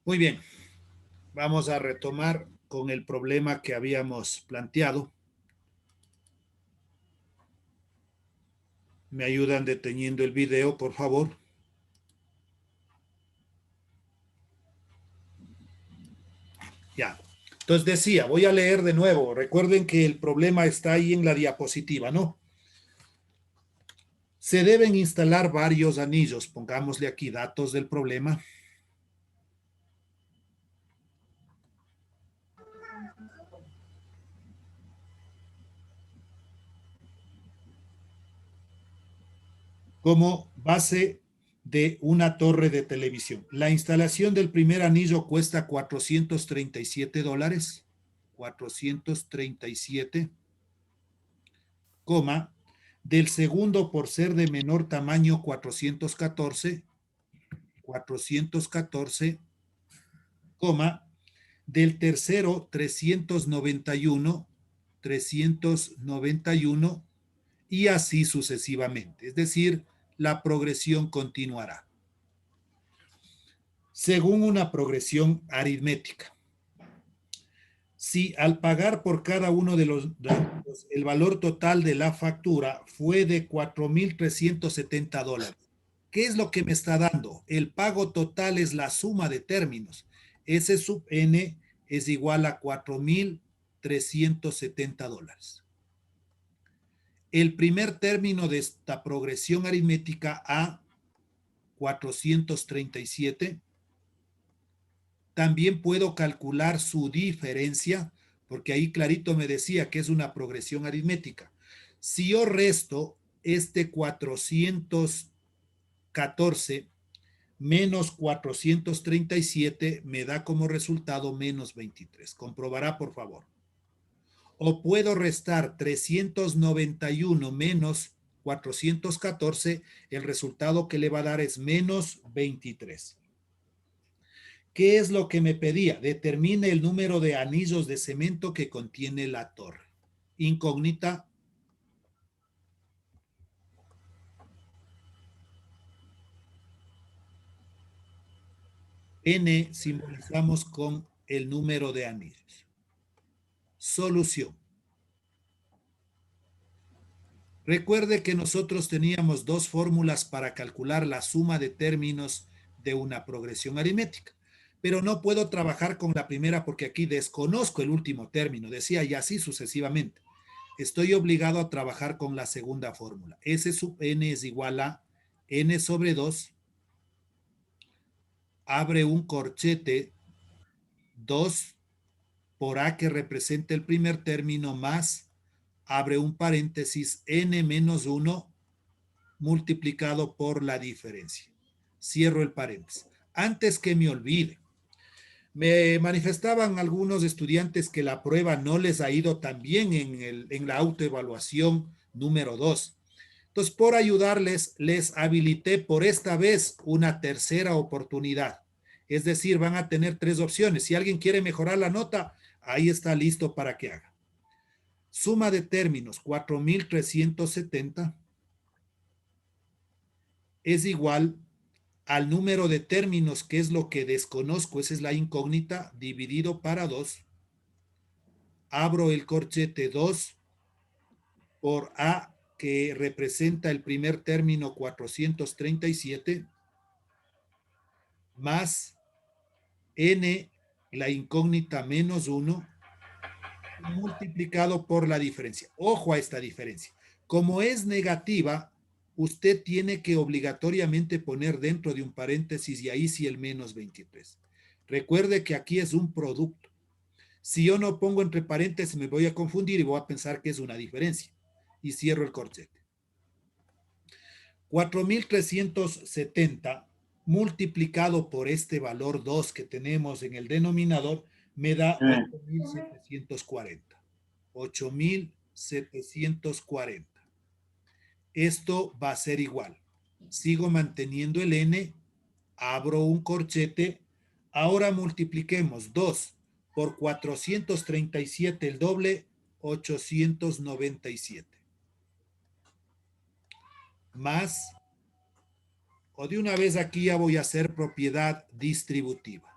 Muy bien, vamos a retomar con el problema que habíamos planteado. ¿Me ayudan deteniendo el video, por favor? Ya. Entonces decía, voy a leer de nuevo. Recuerden que el problema está ahí en la diapositiva, ¿no? Se deben instalar varios anillos. Pongámosle aquí datos del problema. Como base de una torre de televisión. La instalación del primer anillo cuesta $437. 437, coma, del segundo por ser de menor tamaño 414, coma, del tercero 391 y así sucesivamente. Es decir, la progresión continuará según una progresión aritmética. Si al pagar por cada uno de los datos el valor total de la factura fue de $4,370, ¿qué es lo que me está dando? El pago total es la suma de términos. S sub n es igual a $4,370. El primer término de esta progresión aritmética a 437. También puedo calcular su diferencia, porque ahí clarito me decía que es una progresión aritmética. Si yo resto este 414 menos 437, me da como resultado menos 23. Comprobará, por favor. O puedo restar 391 menos 414, el resultado que le va a dar es menos 23. ¿Qué es lo que me pedía? Determine el número de anillos de cemento que contiene la torre. Incógnita. N simbolizamos con el número de anillos. Solución. Recuerde que nosotros teníamos dos fórmulas para calcular la suma de términos de una progresión aritmética, pero no puedo trabajar con la primera porque aquí desconozco el último término, decía, y así sucesivamente. Estoy obligado a trabajar con la segunda fórmula. S sub n es igual a n sobre 2, abre un corchete, 2 por a que representa el primer término más, abre un paréntesis, n menos 1 multiplicado por la diferencia. Cierro el paréntesis. Antes que me olvide, me manifestaban algunos estudiantes que la prueba no les ha ido tan bien en la autoevaluación número 2. Entonces, por ayudarles, les habilité por esta vez una tercera oportunidad. Es decir, van a tener 3 opciones. Si alguien quiere mejorar la nota, ahí está listo para que haga. Suma de términos 4,370 es igual al número de términos, que es lo que desconozco, esa es la incógnita, dividido para 2. Abro el corchete, 2 por A, que representa el primer término 437, más N, la incógnita menos 1, multiplicado por la diferencia. Ojo a esta diferencia. Como es negativa, usted tiene que obligatoriamente poner dentro de un paréntesis y ahí sí el menos 23. Recuerde que aquí es un producto. Si yo no pongo entre paréntesis me voy a confundir y voy a pensar que es una diferencia. Y cierro el corchete. 4,370 multiplicado por este valor 2 que tenemos en el denominador me da 8,740. 8,740. Esto va a ser igual. Sigo manteniendo el n, abro un corchete. Ahora multipliquemos 2 por 437, el doble, 897. Más, o de una vez aquí ya voy a hacer propiedad distributiva.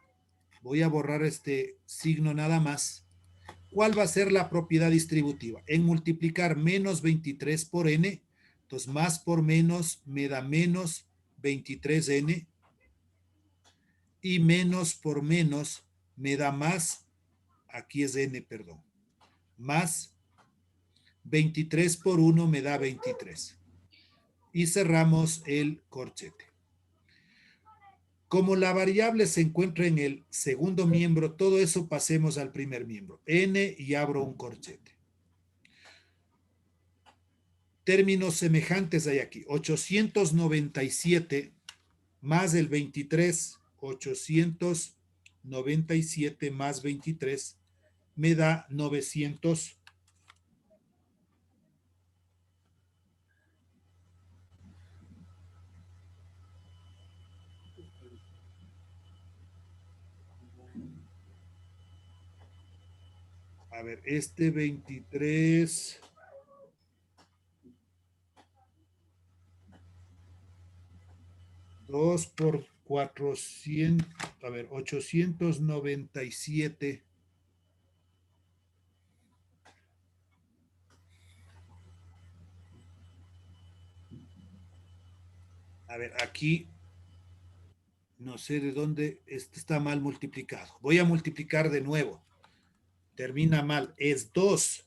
voy a borrar este signo nada más. ¿Cuál va a ser la propiedad distributiva? En multiplicar menos 23 por n, entonces más por menos me da menos 23n y menos por menos me da más, aquí es n, perdón, más 23 por 1 me da 23. Y cerramos el corchete. Como la variable se encuentra en el segundo miembro, todo eso pasemos al primer miembro. N y abro un corchete. Términos semejantes hay aquí. 897 más el 23, 897 más 23 me da 900. A ver, este 23... Dos por 400, a ver, 897. A ver, aquí no sé de dónde está mal multiplicado. Voy a multiplicar de nuevo. Termina mal. Es 2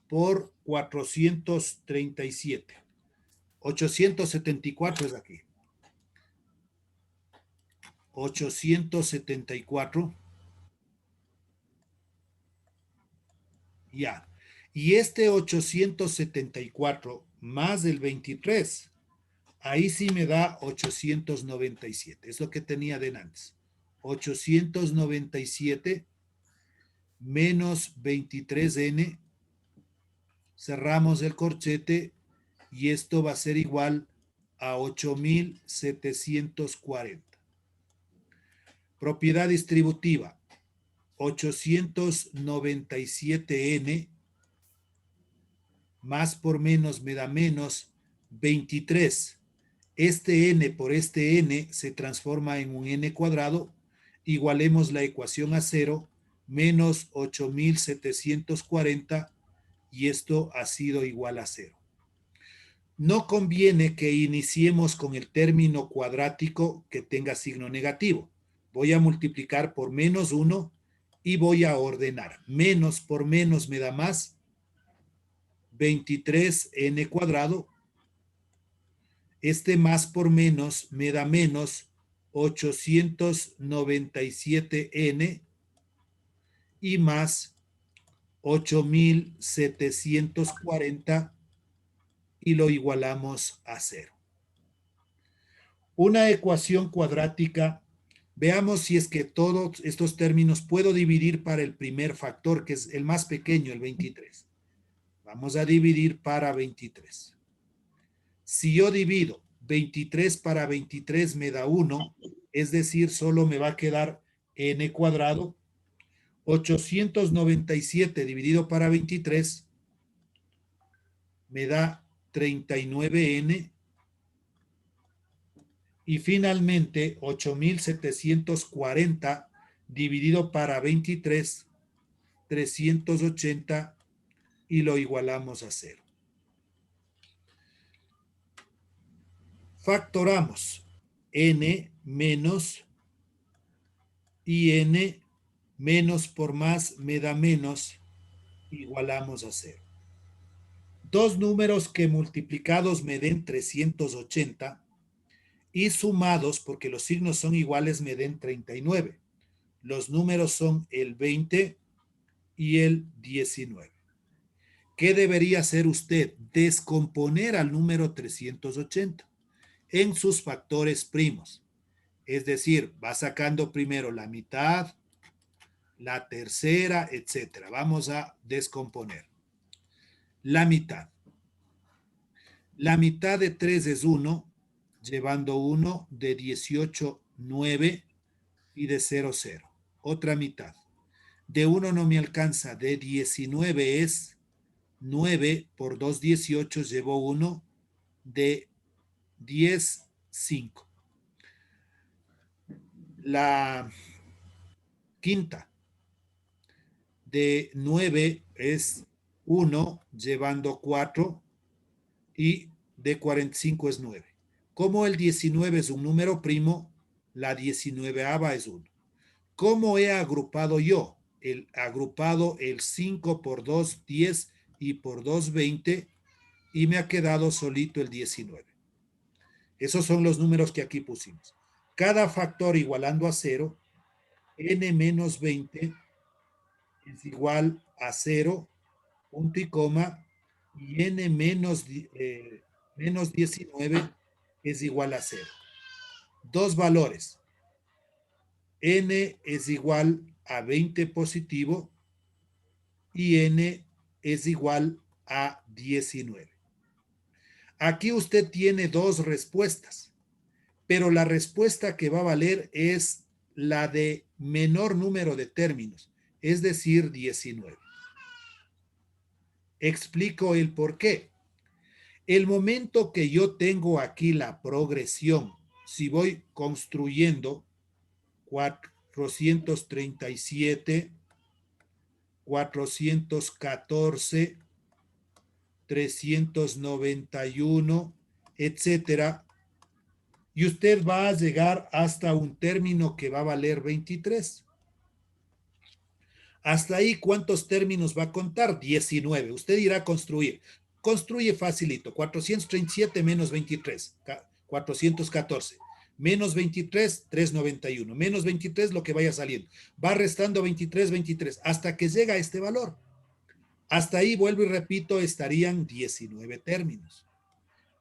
por 437. 874 es aquí. 874. Ya. Y este 874 más el 23, ahí sí me da 897. Es lo que tenía de antes. 897 menos 23n. Cerramos el corchete y esto va a ser igual a 8740. Propiedad distributiva. 897n más por menos me da menos 23. Este n por este n se transforma en un n cuadrado. Igualemos la ecuación a 0, menos 8740, y esto ha sido igual a 0. No conviene que iniciemos con el término cuadrático que tenga signo negativo. Voy a multiplicar por menos 1 y voy a ordenar. Menos por menos me da más 23n cuadrado. Este más por menos me da menos 897n y más 8740 y lo igualamos a 0. Una ecuación cuadrática, veamos si es que todos estos términos puedo dividir para el primer factor, que es el más pequeño, el 23. Vamos a dividir para 23. Si yo divido 23 para 23 me da 1, es decir, solo me va a quedar n cuadrado. 897 dividido para 23 me da 39n. Y finalmente 8740 dividido para 23, 380, y lo igualamos a 0. Factoramos n menos y n menos por más me da menos, igualamos a 0. Dos números que multiplicados me den 380 y sumados, porque los signos son iguales, me den 39. Los números son el 20 y el 19. ¿Qué debería hacer usted? Descomponer al número 380 en sus factores primos. Es decir, va sacando primero la mitad, la tercera, etcétera. Vamos a descomponer. La mitad. La mitad de 3 es 1, llevando 1 de 18, 9 y de 0, 0. Otra mitad. De 1 no me alcanza, de 19 es 9 por 2, 18, llevo 1 de 10, 5. quinta. De 9 es 1, llevando 4, y de 45 es 9. Como el 19 es un número primo, la 19ava es 1. ¿Cómo he agrupado yo? Agrupado el 5 por 2, 10 y por 2, 20, y me ha quedado solito el 19. Esos son los números que aquí pusimos. Cada factor igualando a 0, n menos 20 es igual a 0, punto y coma, y n menos 19 es igual a 0. Dos valores. N es igual a 20 positivo y n es igual a 19. Aquí usted tiene dos respuestas, pero la respuesta que va a valer es la de menor número de términos, es decir, 19. Explico el por qué. El momento que yo tengo aquí la progresión, si voy construyendo 437, 414, 391, etcétera, y usted va a llegar hasta un término que va a valer 23. Hasta ahí, ¿cuántos términos va a contar? 19. Usted irá a construir. Construye facilito. 437 menos 23, 414. Menos 23, 391. Menos 23, lo que vaya saliendo. Va restando 23, 23, hasta que llega a este valor. Hasta ahí, vuelvo y repito, estarían 19 términos.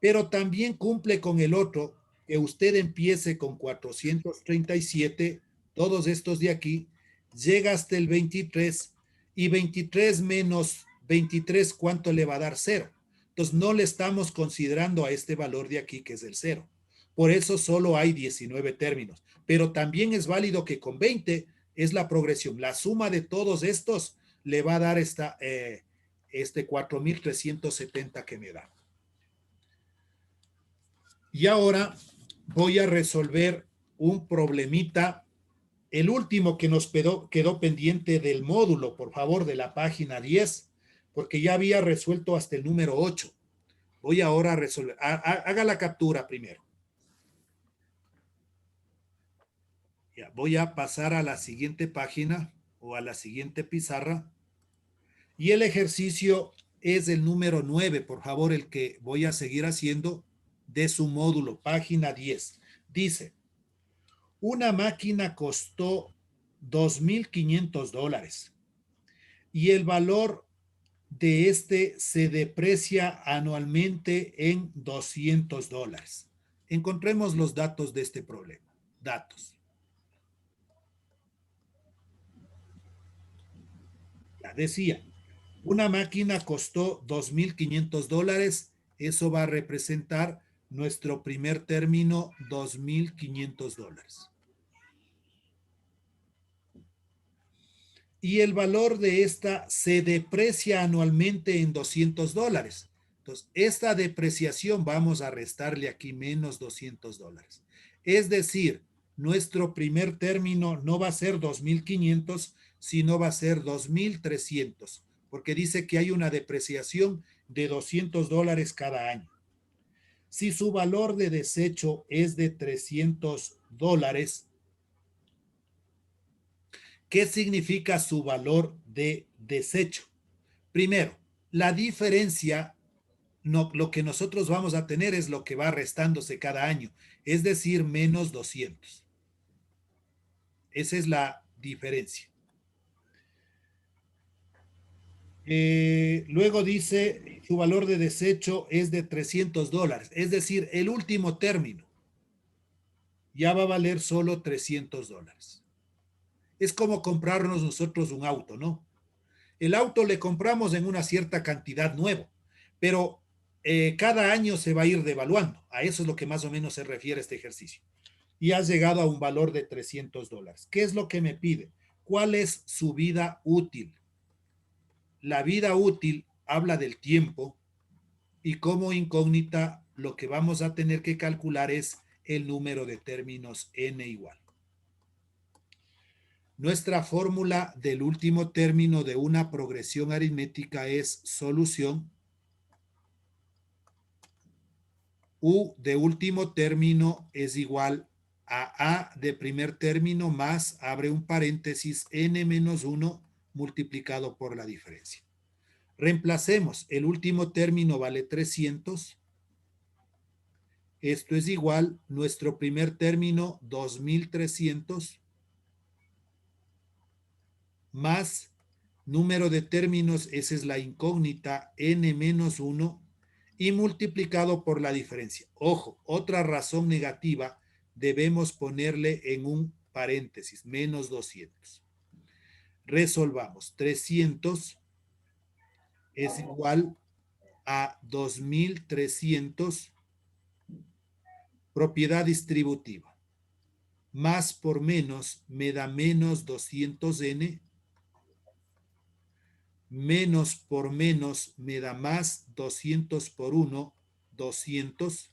Pero también cumple con el otro, que usted empiece con 437, todos estos de aquí, llega hasta el 23, y 23 menos 23, ¿cuánto le va a dar? 0. Entonces no le estamos considerando a este valor de aquí, que es el 0. Por eso solo hay 19 términos. Pero también es válido que con 20 es la progresión. La suma de todos estos le va a dar este 4,370 que me da. Y ahora voy a resolver un problemita, el último que nos quedó pendiente del módulo, por favor, de la página 10, porque ya había resuelto hasta el número 8. Voy ahora a resolver. Haga la captura primero. Ya, voy a pasar a la siguiente página o a la siguiente pizarra. Y el ejercicio es el número 9, por favor, el que voy a seguir haciendo de su módulo, página 10. Dice, una máquina costó $2,500 y el valor de este se deprecia anualmente en $200. Encontremos los datos de este problema. Datos. Ya decía, una máquina costó $2,500. Eso va a representar nuestro primer término, $2,500. Y el valor de esta se deprecia anualmente en $200. Entonces, esta depreciación vamos a restarle aquí menos $200. Es decir, nuestro primer término no va a ser 2,500, sino va a ser 2,300, porque dice que hay una depreciación de $200 cada año. Si su valor de desecho es de $300, ¿qué significa su valor de desecho? Primero, la diferencia, no, lo que nosotros vamos a tener es lo que va restándose cada año, es decir, menos 200. Esa es la diferencia. Luego dice, su valor de desecho es de $300, es decir, el último término ya va a valer solo $300. Es como comprarnos nosotros un auto, ¿no? El auto le compramos en una cierta cantidad nuevo, pero cada año se va a ir devaluando. A eso es lo que más o menos se refiere este ejercicio. Y has llegado a un valor de $300. ¿Qué es lo que me pide? ¿Cuál es su vida útil? La vida útil habla del tiempo y como incógnita lo que vamos a tener que calcular es el número de términos n igual. Nuestra fórmula del último término de una progresión aritmética es solución U de último término es igual a de primer término más, abre un paréntesis, n menos 1 multiplicado por la diferencia. Reemplacemos, el último término vale 300. Esto es igual, nuestro primer término, 2300, más número de términos, esa es la incógnita, n menos 1, y multiplicado por la diferencia. Ojo, otra razón negativa, debemos ponerle en un paréntesis, menos 200. Resolvamos, 300 es igual a 2300, propiedad distributiva. Más por menos me da menos 200n, menos por menos me da más 200 por 1, 200.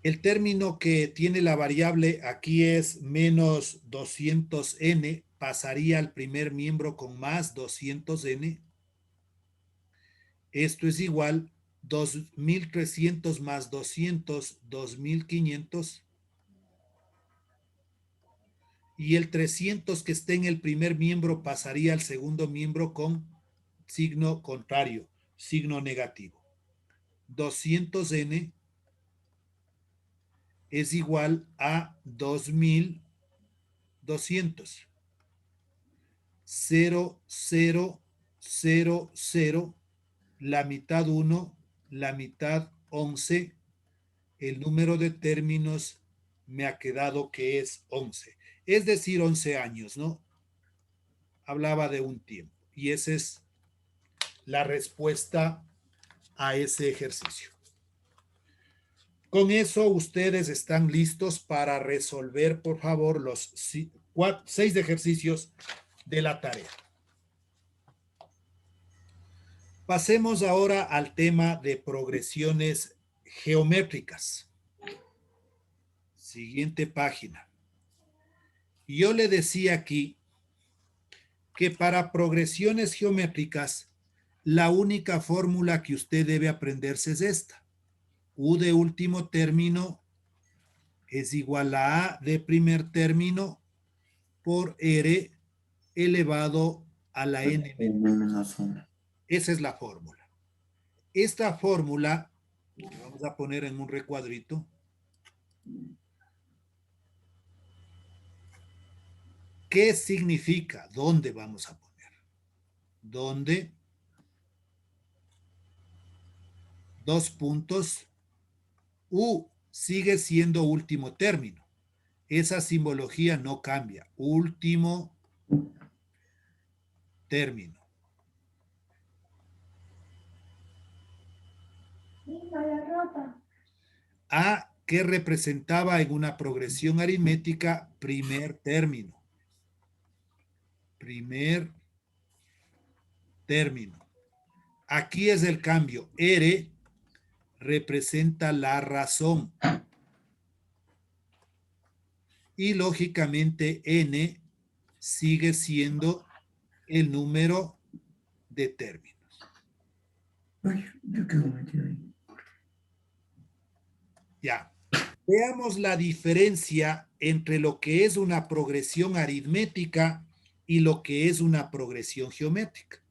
El término que tiene la variable aquí es menos 200n, pasaría al primer miembro con más 200n. Esto es igual 2300 más 200, 2500. Y el 300 que esté en el primer miembro pasaría al segundo miembro con signo contrario, signo negativo. 200n es igual a 2200. 0, 0, 0, 0, la mitad 1, la mitad 11. El número de términos me ha quedado que es 11. Es decir, 11 años, ¿no? Hablaba de un tiempo. Y esa es la respuesta a ese ejercicio. Con eso ustedes están listos para resolver, por favor, los 6 ejercicios de la tarea. Pasemos ahora al tema de progresiones geométricas. Siguiente página. Yo le decía aquí que para progresiones geométricas, la única fórmula que usted debe aprenderse es esta. U de último término es igual a de primer término por R elevado a la n menos 1. Esa es la fórmula. Esta fórmula, que vamos a poner en un recuadrito, ¿qué significa? ¿Dónde vamos a poner? ¿Dónde? Dos puntos. U sigue siendo último término. Esa simbología no cambia. Último término. A, que representaba en una progresión aritmética primer término. Primer término. Aquí es el cambio. R representa la razón. Y lógicamente N sigue siendo el número de términos. Ay, yo quedo metido ahí. Ya. Veamos la diferencia entre lo que es una progresión aritmética y lo que es una progresión geométrica.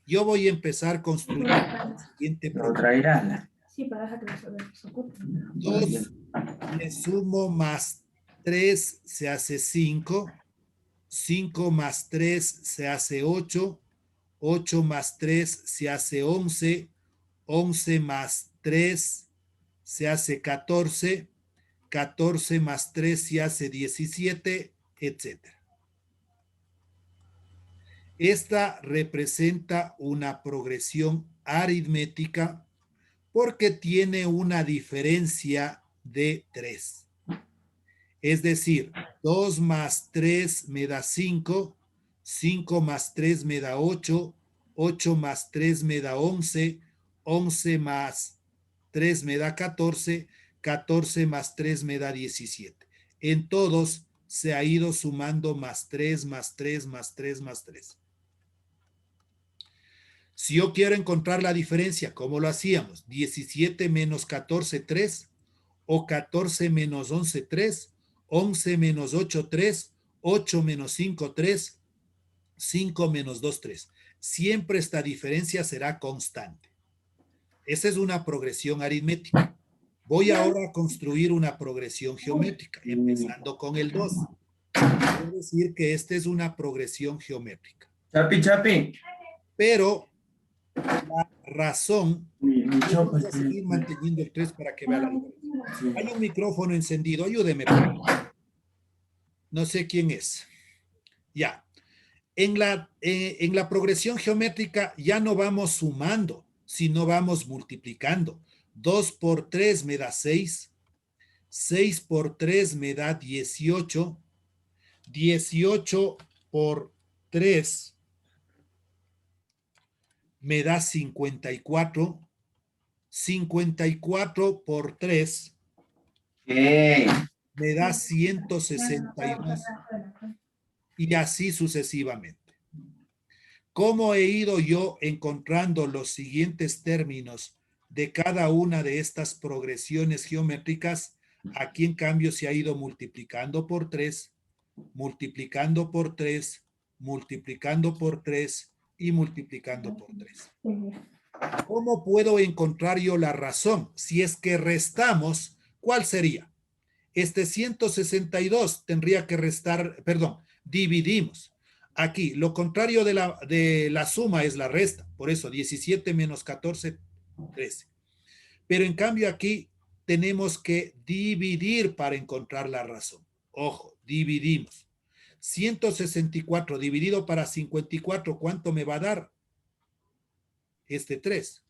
Yo voy a empezar construyendo la siguiente progresión. Sí, para dejar que se ocupe. 2 le sumo más 3 se hace 5. 5 más 3 se hace 8. 8 más 3 se hace 11. 11 más 3 se hace 14. 14 más 3 se hace 17, etc. Esta representa una progresión aritmética porque tiene una diferencia de 3. Es decir, 2 más 3 me da 5, 5 más 3 me da 8, 8 más 3 me da 11, 11 más 3 me da 14, 14 más 3 me da 17. En todos se ha ido sumando más 3, más 3, más 3, más 3. Si yo quiero encontrar la diferencia, ¿cómo lo hacíamos? 17 menos 14, 3, o 14 menos 11, 3, 11 menos 8, 3, 8 menos 5, 3, 5 menos 2, 3. Siempre esta diferencia será constante. Esa es una progresión aritmética. Voy ahora a construir una progresión geométrica, empezando con el 2. Quiero decir que esta es una progresión geométrica. Chapi, chapi. Pero la razón, yo voy a Pues, seguir manteniendo el 3 para que vea la diferencia. sí. Hay un micrófono encendido, ayúdeme. No sé quién es. Ya. En la progresión geométrica ya no vamos sumando, sino vamos multiplicando. 2 por 3 me da 6. 6 por 3 me da 18. 18 por 3 me da 54. 54 por 3 me da 162. Y así sucesivamente. ¿Cómo he ido yo encontrando los siguientes términos de cada una de estas progresiones geométricas? Aquí, en cambio, se ha ido multiplicando por 3, multiplicando por 3, multiplicando por 3 y multiplicando por 3. ¿Cómo puedo encontrar yo la razón? Si es que restamos, ¿cuál sería? Este 162 tendría que restar, perdón, dividimos. Aquí, lo contrario de la suma es la resta. Por eso, 17 menos 14, 13. Pero en cambio aquí tenemos que dividir para encontrar la razón. Ojo, dividimos. 164 dividido para 54, ¿cuánto me va a dar? Este 3.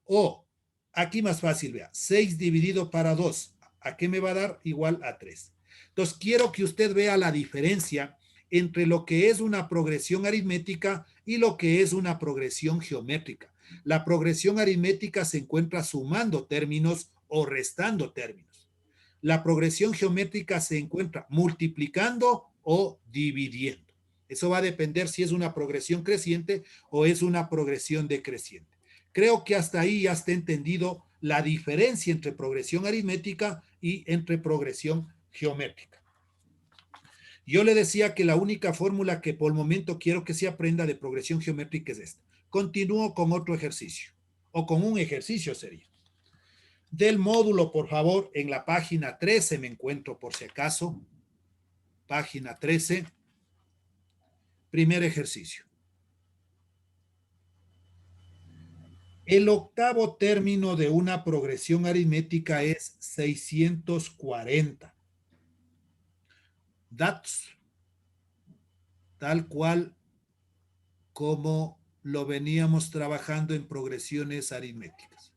O, aquí más fácil, vea, 6 dividido para 2. ¿A qué me va a dar? Igual a 3. Entonces, quiero que usted vea la diferencia entre lo que es una progresión aritmética y lo que es una progresión geométrica. La progresión aritmética se encuentra sumando términos o restando términos. La progresión geométrica se encuentra multiplicando o dividiendo. Eso va a depender si es una progresión creciente o es una progresión decreciente. Creo que hasta ahí ya está entendido la diferencia entre progresión aritmética y entre progresión geométrica. Yo le decía que la única fórmula que por el momento quiero que se aprenda de progresión geométrica es esta. Continúo con otro ejercicio, o con un ejercicio sería. Del módulo, por favor, en la página 13 me encuentro por si acaso. Página 13. Primer ejercicio. El octavo término de una progresión aritmética es 640. Datos. Tal cual como lo veníamos trabajando en progresiones aritméticas.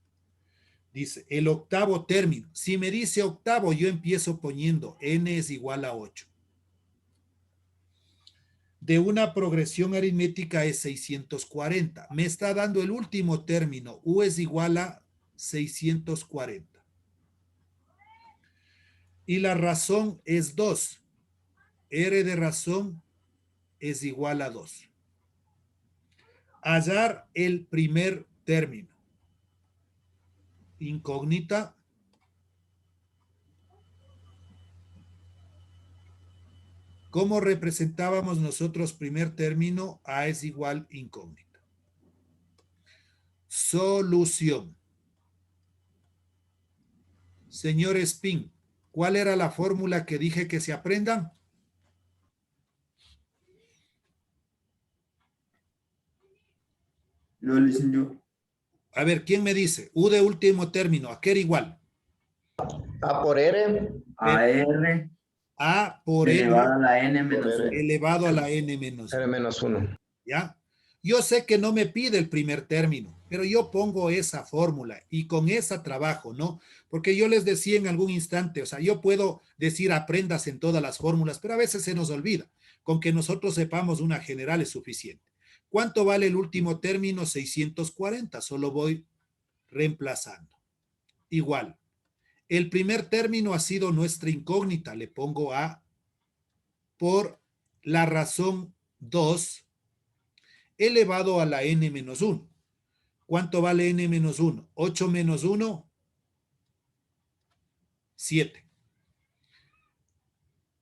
Dice, el octavo término. Si me dice octavo, yo empiezo poniendo n es igual a 8. De una progresión aritmética es 640. Me está dando el último término. U es igual a 640. Y la razón es 2. R de razón es igual a 2. Hallar el primer término. Incógnita. ¿Cómo representábamos nosotros primer término? A es igual incógnita. Solución. Señor Spin, ¿cuál era la fórmula que dije que se aprendan? Lo dicen yo. A ver, ¿quién me dice? U de último término, ¿a qué era igual? A por R. A R A por N elevado a la N menos R. 1. elevado a la N menos 1. R menos 1. ¿Ya? Yo sé que no me pide el primer término, pero yo pongo esa fórmula y con esa trabajo, ¿no? Porque yo les decía en algún instante, o sea, yo puedo decir aprendas en todas las fórmulas, pero a veces se nos olvida. Con que nosotros sepamos una general es suficiente. ¿Cuánto vale el último término? 640. Solo voy reemplazando. Igual. El primer término ha sido nuestra incógnita. Le pongo A por la razón 2 elevado a la n menos 1. ¿Cuánto vale n menos 1? 8 menos 1, 7.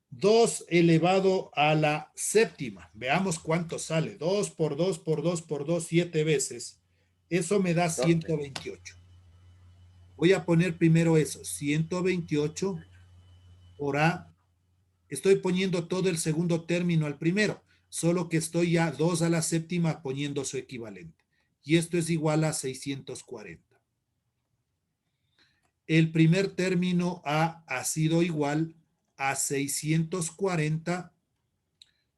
2 elevado a la séptima. Veamos cuánto sale. 2 por 2 por 2 por 2, 7 veces. Eso me da 128. Voy a poner primero eso. 128 por A. Estoy poniendo todo el segundo término al primero. Solo que estoy ya 2 a la séptima poniendo su equivalente. Y esto es igual a 640. El primer término A ha sido igual a 640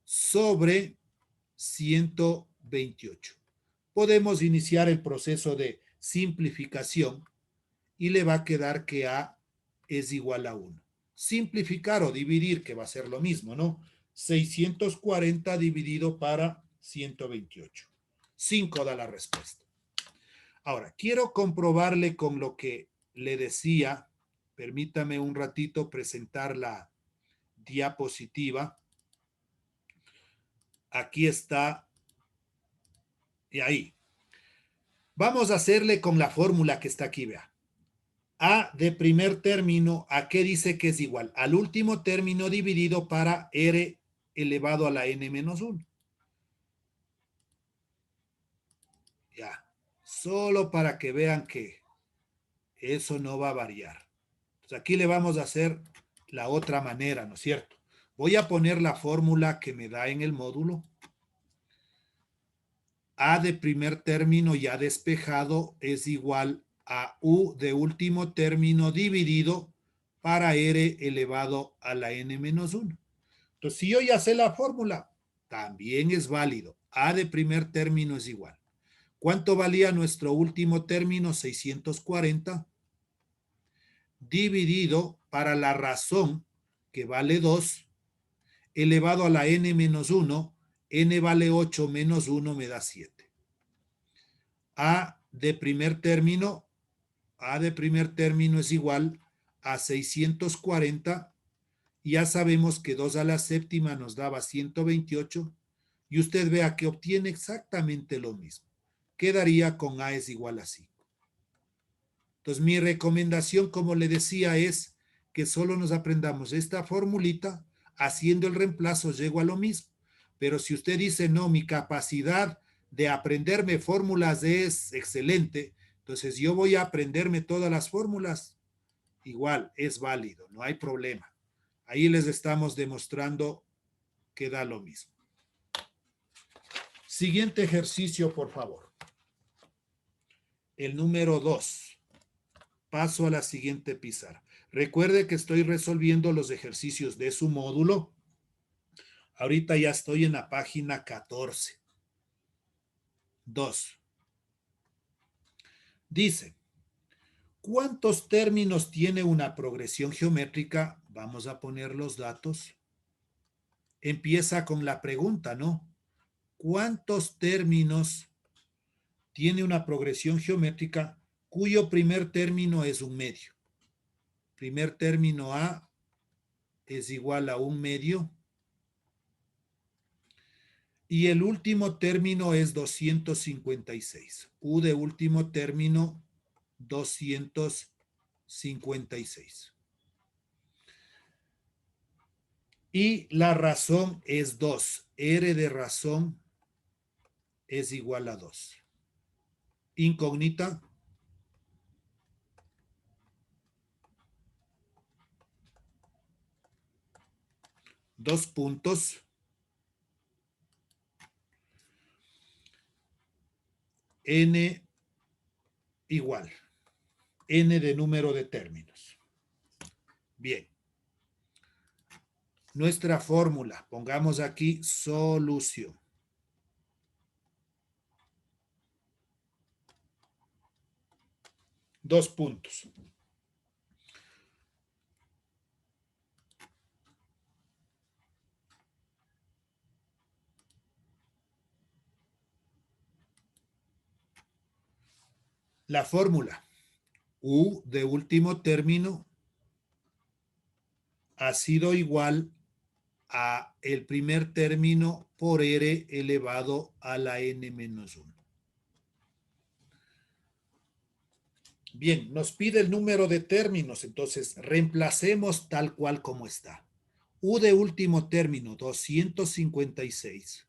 sobre 128. Podemos iniciar el proceso de simplificación y le va a quedar que A es igual a 1. Simplificar o dividir, que va a ser lo mismo, ¿no? 640 dividido para 128. 5 da la respuesta. Ahora, quiero comprobarle con lo que le decía. Permítame un ratito presentar la diapositiva. Aquí está. Y ahí. Vamos a hacerle con la fórmula que está aquí, vea. A de primer término, ¿a qué dice que es igual? Al último término dividido para R elevado a la n menos 1. Ya. Solo para que vean que eso no va a variar. Entonces aquí le vamos a hacer la otra manera, ¿no es cierto? Voy a poner la fórmula que me da en el módulo. A de primer término ya despejado es igual a U de último término dividido para R elevado a la n menos 1. Entonces, si yo ya sé la fórmula, también es válido. A de primer término es igual. ¿Cuánto valía nuestro último término? 640 dividido para la razón que vale 2 elevado a la n menos 1. N vale 8 menos 1 me da 7. A de primer término es igual a 640. Ya sabemos que 2 a la séptima nos daba 128. Y usted vea que obtiene exactamente lo mismo. Quedaría con A es igual a 5. Entonces, mi recomendación, como le decía, es que solo nos aprendamos esta formulita. Haciendo el reemplazo llego a lo mismo. Pero si usted dice, no, mi capacidad de aprenderme fórmulas es excelente, entonces yo voy a aprenderme todas las fórmulas, igual es válido, no hay problema. Ahí les estamos demostrando que da lo mismo. Siguiente ejercicio, por favor. El número 2. Paso a la siguiente pizarra. Recuerde que estoy resolviendo los ejercicios de su módulo. Ahorita ya estoy en la página 14. 2. Dice, ¿cuántos términos tiene una progresión geométrica? Vamos a poner los datos. Empieza con la pregunta, ¿no? ¿Cuántos términos tiene una progresión geométrica cuyo primer término es un medio? Primer término A es igual a un medio. Y el último término es 256. U de último término, 256. Y la razón es 2. R de razón es igual a 2. Incógnita. Dos puntos. N igual. N de número de términos. Bien. Nuestra fórmula. Pongamos aquí solución. Dos puntos. La fórmula. U de último término ha sido igual a el primer término por R elevado a la N menos 1. Bien, nos pide el número de términos, entonces reemplacemos tal cual como está. U de último término, 256.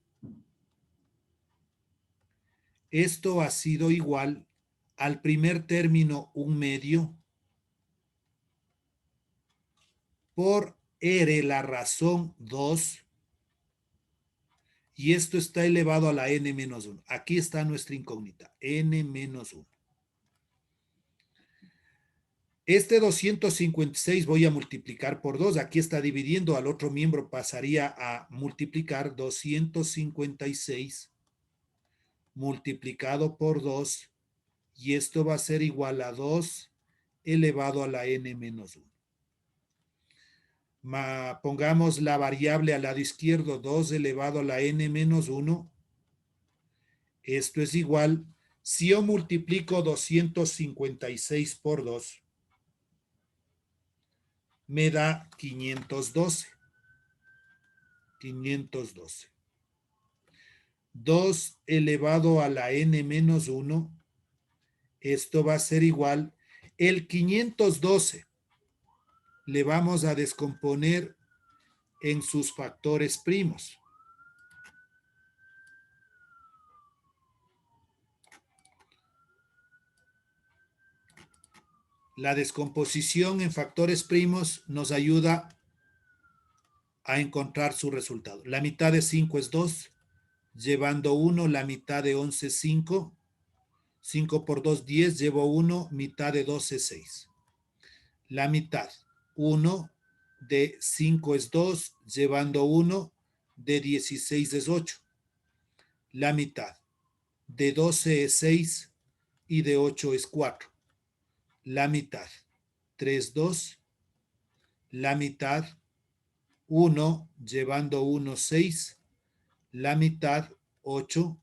Esto ha sido igual al primer término, 1/2, por R la razón 2, y esto está elevado a la N menos 1. Aquí está nuestra incógnita, N menos 1. Este 256 voy a multiplicar por 2. Aquí está dividiendo, al otro miembro pasaría a multiplicar 256 multiplicado por 2, y esto va a ser igual a 2 elevado a la N menos 1. Pongamos la variable al lado izquierdo, 2 elevado a la N menos 1. Esto es igual, si yo multiplico 256 por 2, me da 512. 512. 2 elevado a la N menos 1, esto va a ser igual, el 512 le vamos a descomponer en sus factores primos. La descomposición en factores primos nos ayuda a encontrar su resultado. La mitad de 5 es 2, llevando 1, la mitad de 11 es 5. 5 por 2, 10, llevo 1, mitad de 12 es 6. La mitad, 1 de 5 es 2, llevando 1, de 16 es 8. La mitad, de 12 es 6 y de 8 es 4. La mitad, 3, 2. La mitad, 1, llevando 1, 6. La mitad, 8.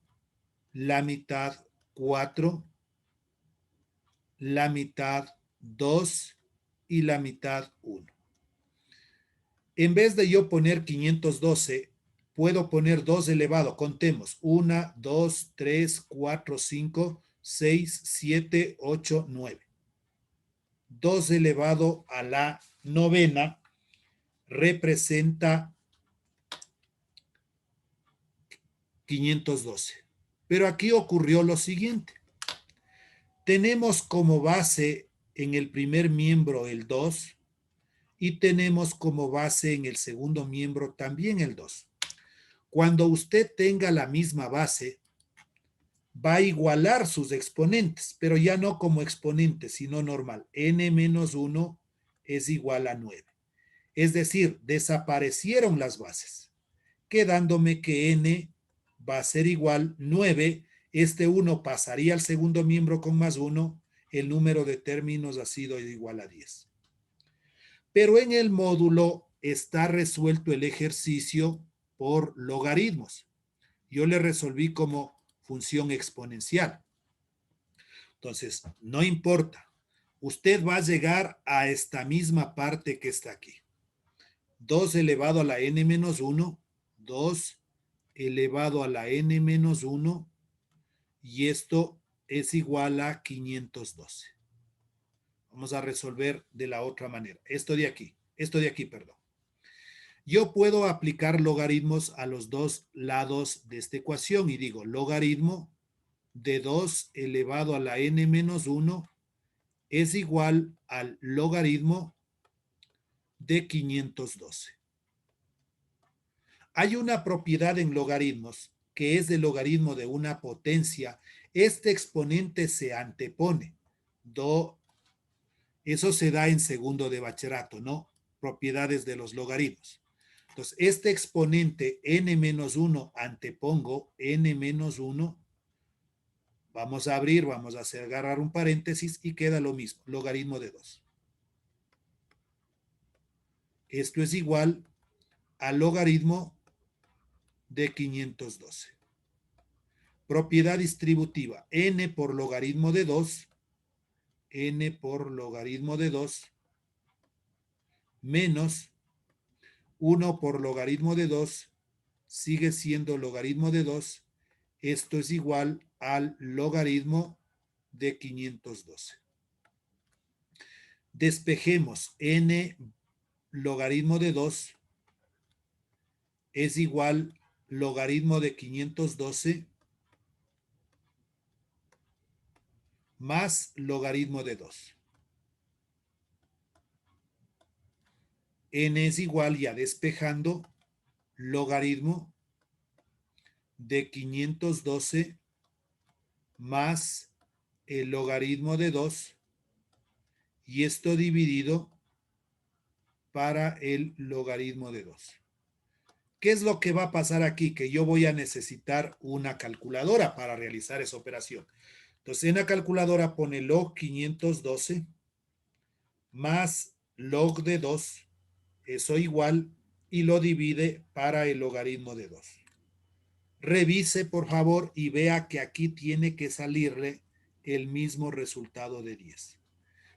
La mitad, 4. La mitad, 2. Y la mitad, 1. En vez de yo poner 512, puedo poner 2 elevado. Contemos. 1, 2, 3, 4, 5, 6, 7, 8, 9. 2 elevado a la novena representa 512. Pero aquí ocurrió lo siguiente. Tenemos como base en el primer miembro el 2 y tenemos como base en el segundo miembro también el 2. Cuando usted tenga la misma base, va a igualar sus exponentes, pero ya no como exponentes, sino normal. N menos 1 es igual a 9. Es decir, desaparecieron las bases, quedándome que N va a ser igual 9. Este 1 pasaría al segundo miembro con más 1. El número de términos ha sido igual a 10. Pero en el módulo está resuelto el ejercicio por logaritmos. Yo le resolví como función exponencial. Entonces, no importa. Usted va a llegar a esta misma parte que está aquí. 2 elevado a la N menos 1, 2 elevado a la N menos 1, y esto es igual a 512. Vamos a resolver de la otra manera. Esto de aquí, perdón. Yo puedo aplicar logaritmos a los dos lados de esta ecuación y digo, logaritmo de 2 elevado a la N menos 1 es igual al logaritmo de 512. Hay una propiedad en logaritmos que es el logaritmo de una potencia. Este exponente se antepone. Eso se da en segundo de bachillerato, ¿no? Propiedades de los logaritmos. Entonces, este exponente n menos 1 antepongo n menos 1. Vamos a abrir, vamos a agarrar un paréntesis y queda lo mismo, logaritmo de 2. Esto es igual al logaritmo de 512. Propiedad distributiva, n por logaritmo de 2, n por logaritmo de 2, menos 1 por logaritmo de 2 sigue siendo logaritmo de 2. Esto es igual al logaritmo de 512. Despejemos n logaritmo de 2 es igual logaritmo de 512 más logaritmo de 2. N es igual, ya despejando, logaritmo de 512 más el logaritmo de 2 y esto dividido para el logaritmo de 2. ¿Qué es lo que va a pasar aquí? Que yo voy a necesitar una calculadora para realizar esa operación. Entonces, en la calculadora pone log 512 más log de 2, eso igual, y lo divide para el logaritmo de 2. Revise, por favor, y vea que aquí tiene que salirle el mismo resultado de 10.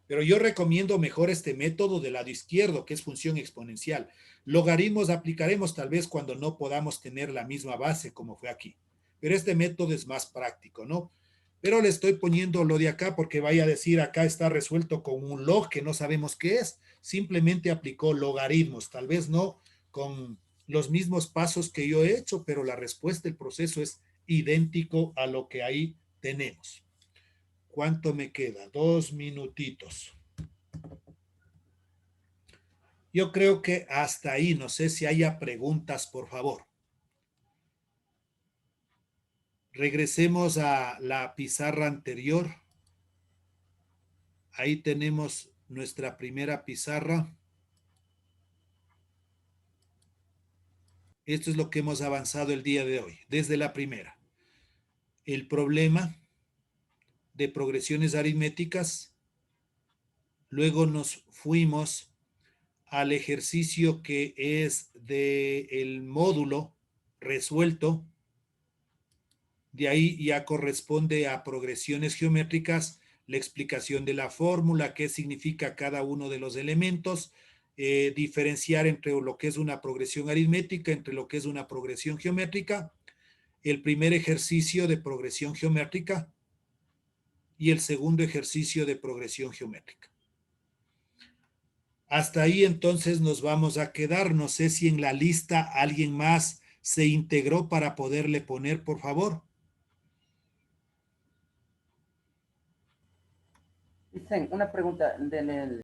Pero yo recomiendo mejor este método del lado izquierdo, que es función exponencial. Logaritmos aplicaremos tal vez cuando no podamos tener la misma base como fue aquí. Pero este método es más práctico, ¿no? Pero le estoy poniendo lo de acá porque vaya a decir acá está resuelto con un log que no sabemos qué es. Simplemente aplicó logaritmos, tal vez no con los mismos pasos que yo he hecho, pero la respuesta, el proceso es idéntico a lo que ahí tenemos. ¿Cuánto me queda? 2 minutitos. Yo creo que hasta ahí, no sé si haya preguntas, por favor. Regresemos a la pizarra anterior. Ahí tenemos nuestra primera pizarra. Esto es lo que hemos avanzado el día de hoy, desde la primera. El problema de progresiones aritméticas. Luego nos fuimos al ejercicio que es del módulo resuelto. De ahí ya corresponde a progresiones geométricas, la explicación de la fórmula, qué significa cada uno de los elementos, diferenciar entre lo que es una progresión aritmética, entre lo que es una progresión geométrica, el primer ejercicio de progresión geométrica y el segundo ejercicio de progresión geométrica. Hasta ahí entonces nos vamos a quedar. No sé si en la lista alguien más se integró para poderle poner, por favor. Dicen una pregunta en el